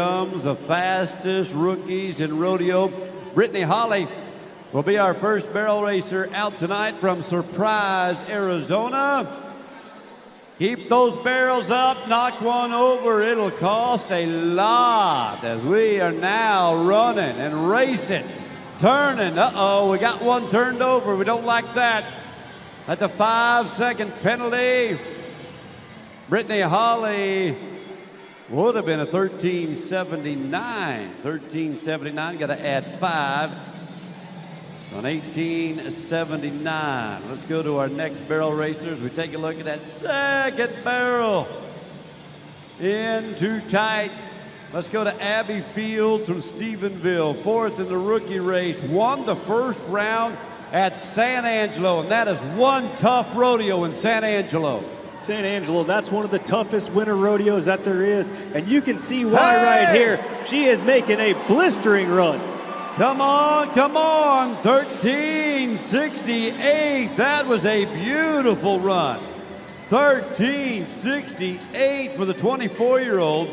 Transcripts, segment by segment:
Comes the fastest rookies in rodeo. Brittany Holly will be our first barrel racer out tonight from Surprise, Arizona. Keep those barrels up, knock one over. It'll cost a lot as we are now running and racing, turning. Uh-oh, we got one turned over. We don't like that. That's a 5-second penalty. Brittany Holly would have been a 1379. 1379, got to add 5 on 1879. Let's go to our next barrel racers. We take a look at that second barrel. In too tight. Let's go to Abby Fields from Stephenville, 4th in the rookie race. Won the first round at San Angelo, and that is one tough rodeo in San Angelo. San Angelo, that's one of the toughest winter rodeos that there is, and you can see why right here. She is making a blistering run. Come on, 1368. That was a beautiful run. 1368 for the 24-year-old.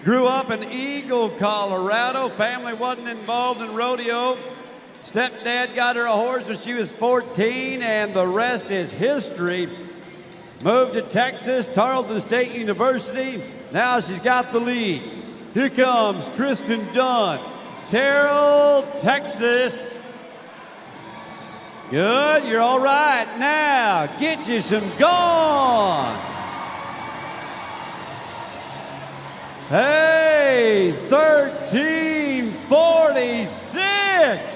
Grew up in Eagle, Colorado. Family wasn't involved in rodeo. Stepdad got her a horse when she was 14, and the rest is history. Moved to Texas, Tarleton State University. Now she's got the lead. Here comes Kristen Dunn, Terrell, Texas. Good, you're all right. Now, get you some gone. Hey, 1346.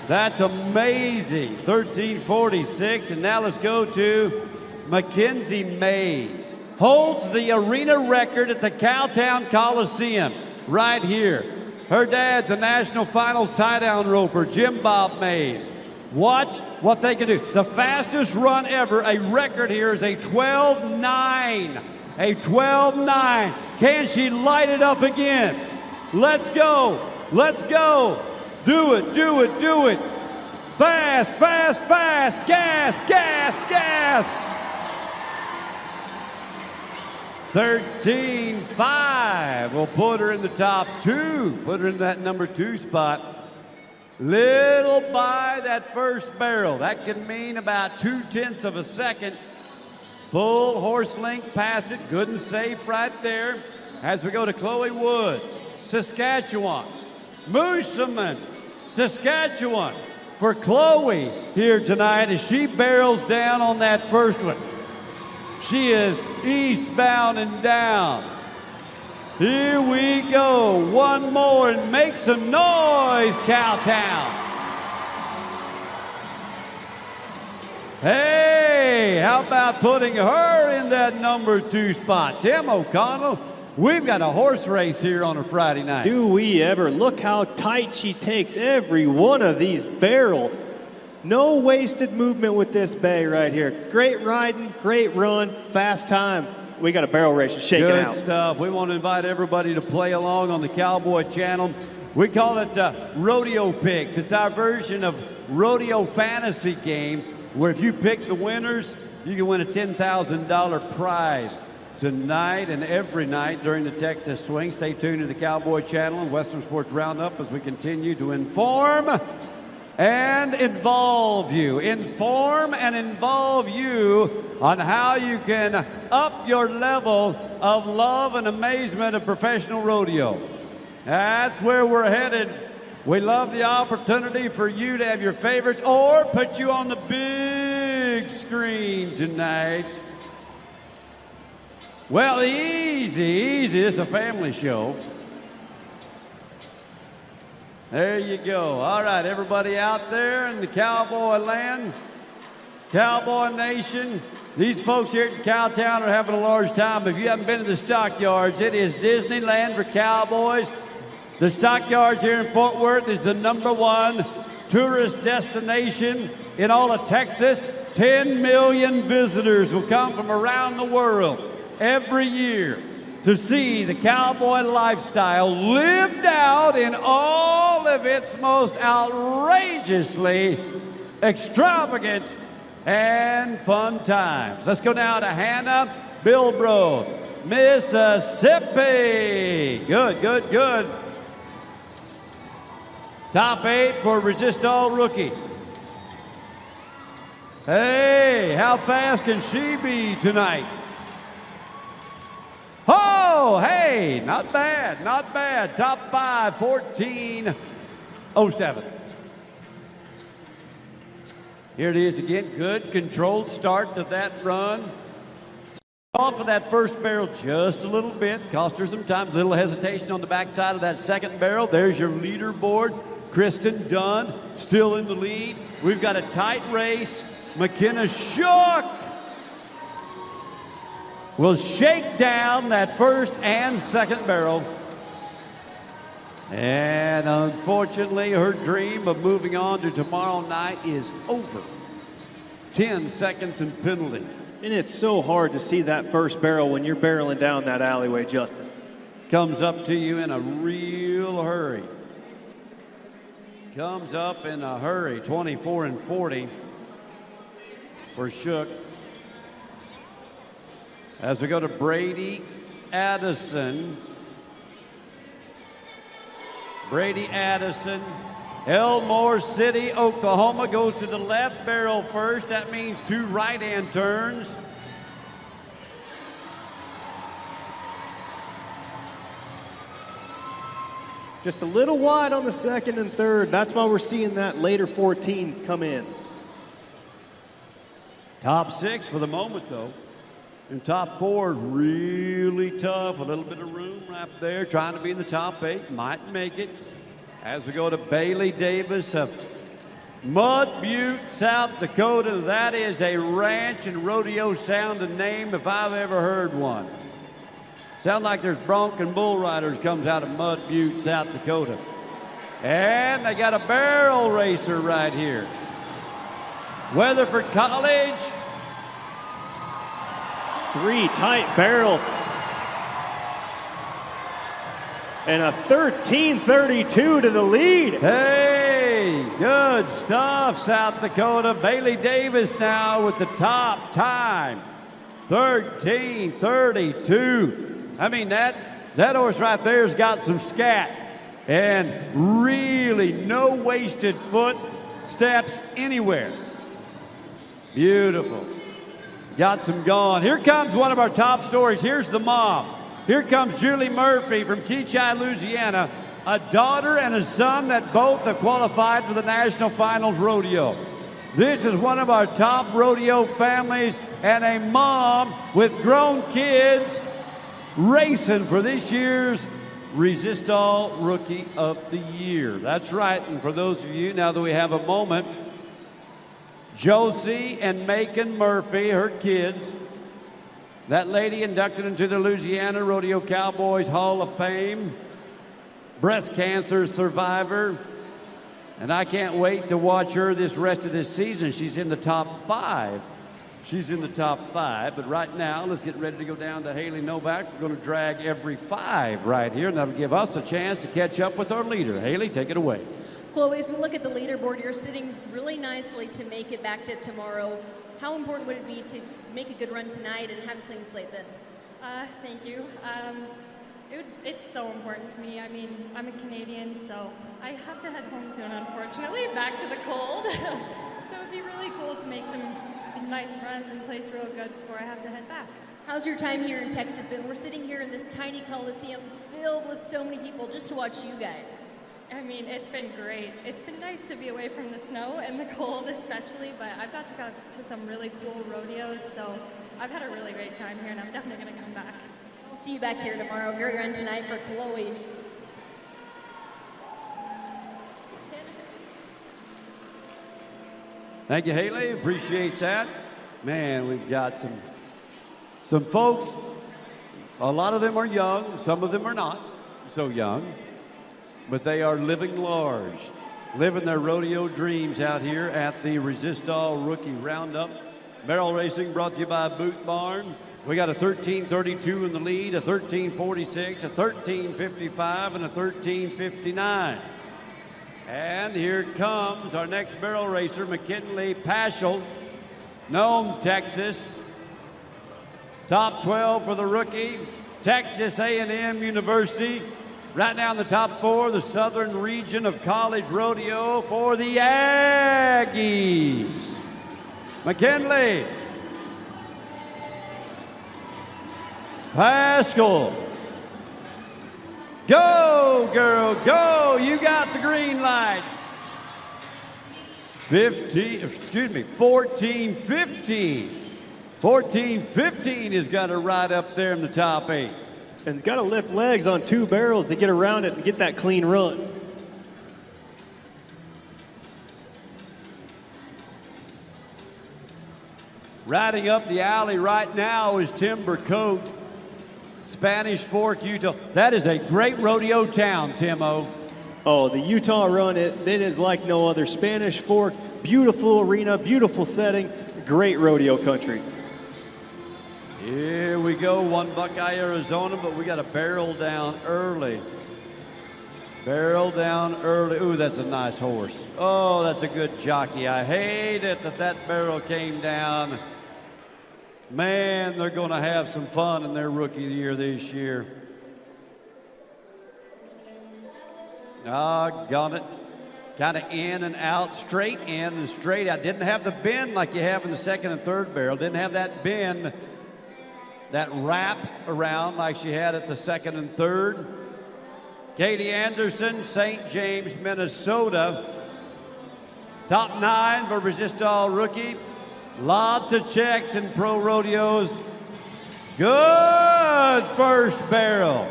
That's amazing, 1346. And now let's go to Mackenzie Mays. Holds the arena record at the Cowtown Coliseum right here. Her dad's a national finals tie-down roper, Jim Bob Mays. Watch what they can do. The fastest run ever, a record here, is a 12.9. A 12.9. Can she light it up again? Let's go. Let's go. Do it, do it, do it. Fast, fast, fast. Gas, gas, gas. 13.5 will put her in the top 2. Put her in that number 2 spot. Little by that first barrel. That can mean about 0.2 of a second. Full horse length past it. Good and safe right there. As we go to Chloe Woods, Saskatchewan. Mooseman, Saskatchewan, for Chloe here tonight as she barrels down on that first one. She is eastbound and down. Here we go. One more and make some noise, Cowtown. Hey, how about putting her in that number 2 spot? Tim O'Connell, we've got a horse race here on a Friday night. Do we ever? Look how tight she takes every one of these barrels. No wasted movement with this bay right here. Great riding, great run, fast time. We got a barrel race shaking out. Good stuff. We want to invite everybody to play along on the Cowboy Channel. We call it Rodeo Picks. It's our version of Rodeo Fantasy game, where if you pick the winners, you can win a $10,000 prize tonight and every night during the Texas Swing. Stay tuned to the Cowboy Channel and Western Sports Roundup as we continue to inform and involve you. Inform and involve you on how you can up your level of love and amazement of professional rodeo. That's where we're headed. We love the opportunity for you to have your favorites or put you on the big screen tonight. Well, easy. It's a family show. There you go. All right, everybody out there in the cowboy land, Cowboy Nation, these folks here at Cowtown are having a large time. If you haven't been to the stockyards, it is Disneyland for cowboys. The stockyards here in Fort Worth is the #1 tourist destination in all of Texas. 10 million visitors will come from around the world every year to see the cowboy lifestyle lived out in all of its most outrageously extravagant and fun times. Let's go now to Hannah Bilbro Mississippi. Good, good, good. Top 8 for Resistol rookie. Hey, how fast can she be tonight? Oh, hey, not bad, not bad. Top 5, 14:07. Here it is again. Good controlled start to that run. Off of that first barrel just a little bit. Cost her some time. Little hesitation on the backside of that second barrel. There's your leaderboard. Kristen Dunn still in the lead. We've got a tight race. McKenna Shook will shake down that first and second barrel. And unfortunately, her dream of moving on to tomorrow night is over. 10 seconds and penalty. And it's so hard to see that first barrel when you're barreling down that alleyway, Justin. Comes up to you in a real hurry. Comes up in a hurry. 24-40 for Shook. As we go to Brady Addison. Brady Addison, Elmore City, Oklahoma, goes to the left barrel first. That means 2 right-hand turns. Just a little wide on the second and third. That's why we're seeing that later 14 come in. Top 6 for the moment, though. And top 4 really tough. A little bit of room right there. Trying to be in the top 8. Might make it. As we go to Bailey Davis of Mud Butte, South Dakota. That is a ranch and rodeo sounding name if I've ever heard one. Sound like there's bronc and bull riders comes out of Mud Butte, South Dakota. And they got a barrel racer right here. Weatherford College. 3 tight barrels. And a 13:32 to the lead. Hey, good stuff, South Dakota. Bailey Davis now with the top time. 13:32. I mean, that horse right there's got some scat. And really no wasted footsteps anywhere. Beautiful. Got some going. Here comes one of our top stories. Here's the mom. Here comes Julie Murphy from Keachai, Louisiana, a daughter and a son that both have qualified for the National Finals Rodeo. This is one of our top rodeo families and a mom with grown kids racing for this year's Resistol Rookie of the Year. That's right. And for those of you, now that we have a moment, Josie and Macon Murphy, her kids, that lady inducted into the Louisiana Rodeo Cowboys Hall of Fame, breast cancer survivor, and I can't wait to watch her this rest of this season. She's in the top 5. She's in the top 5, but right now, let's get ready to go down to Haley Novak. We're going to drag every 5 right here, and that'll give us a chance to catch up with our leader. Haley, take it away. Chloe, as we look at the leaderboard, you're sitting really nicely to make it back to tomorrow. How important would it be to make a good run tonight and have a clean slate then? Thank you. It's so important to me. I mean, I'm a Canadian, so I have to head home soon, unfortunately, back to the cold. So it'd be really cool to make some nice runs and place real good before I have to head back. How's your time here in Texas been? We're sitting here in this tiny Coliseum filled with so many people just to watch you guys. I mean, it's been great. It's been nice to be away from the snow and the cold especially, but I've got to go to some really cool rodeos, so I've had a really great time here, and I'm definitely going to come back. We'll see you back here tomorrow. Great run tonight for Chloe. Thank you, Haley. Appreciate that. Man, we've got some folks. A lot of them are young. Some of them are not so young. But they are living large, living their rodeo dreams out here at the Resistol Rookie Roundup. Barrel racing brought to you by Boot Barn. We got a 13:32 in the lead, a 13:46, a 13:55, and a 13:59. And here comes our next barrel racer, McKinley Paschal, Nome, Texas. Top 12 for the rookie, Texas A&M University. Right now in the top 4, the Southern Region of College Rodeo for the Aggies. McKinley. Pascal. Go, girl, go. You got the green light. 14-15. 14-15 has got her right up there in the top 8. And it's got to lift legs on 2 barrels to get around it and get that clean run. Riding up the alley right now is Timber Coat, Spanish Fork, Utah. That is a great rodeo town, Timo. Oh, the Utah run, it is like no other. Spanish Fork, beautiful arena, beautiful setting, great rodeo country. Here we go, one Buckeye, Arizona, but we got a barrel down early. Barrel down early. Ooh, that's a nice horse. Oh, that's a good jockey. I hate it that barrel came down. Man, they're going to have some fun in their rookie year this year. Got it. Kind of in and out, straight in and straight out. Didn't have the bend like you have in the second and third barrel. Didn't have that bend, that wrap around like she had at the second and third. Katie Anderson, St. James, Minnesota. Top 9 for Resistol rookie. Lots of checks in pro rodeos. Good first barrel.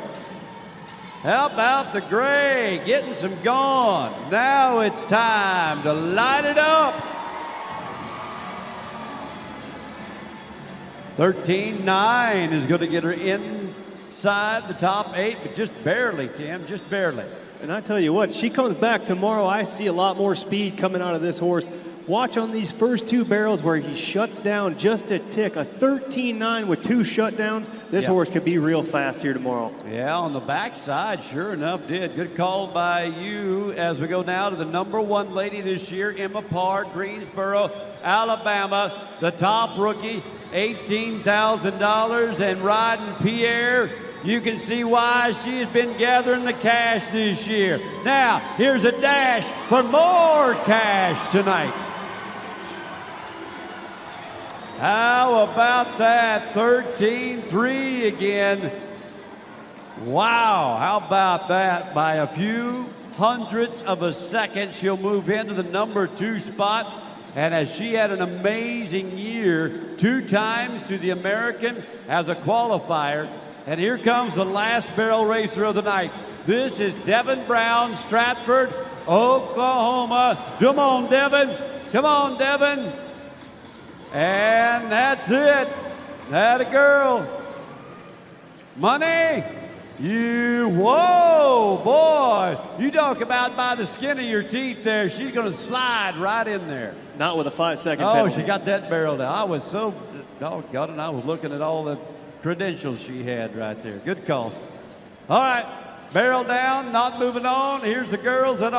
How about the gray? Getting some gone. Now it's time to light it up. 13-9 is going to get her inside the top 8, but just barely, Tim, just barely. And I tell you what, she comes back tomorrow, I see a lot more speed coming out of this horse. Watch on these first 2 barrels where he shuts down just a tick. A 13-9 with 2 shutdowns. This horse could be real fast here tomorrow. Yeah, on the backside, sure enough, did. Good call by you as we go now to the number 1 lady this year, Emma Parr, Greensboro, Alabama. The top rookie, $18,000. And riding Pierre, you can see why she has been gathering the cash this year. Now, here's a dash for more cash tonight. How about that? 13-3 again. Wow, how about that? By a few hundredths of a second, she'll move into the number 2 spot. And as she had an amazing year, 2 times to the American as a qualifier. And here comes the last barrel racer of the night. This is Devin Brown, Stratford, Oklahoma. Come on, Devin. Come on, Devin. And that's it. That a girl. Money. Whoa, boy. You talk about by the skin of your teeth there. She's going to slide right in there. Not with a 5-second Oh, penalty. she got that barrel down. I was so doggone it. I was looking at all the credentials she had right there. Good call. All right, barrel down, not moving on. Here's the girls.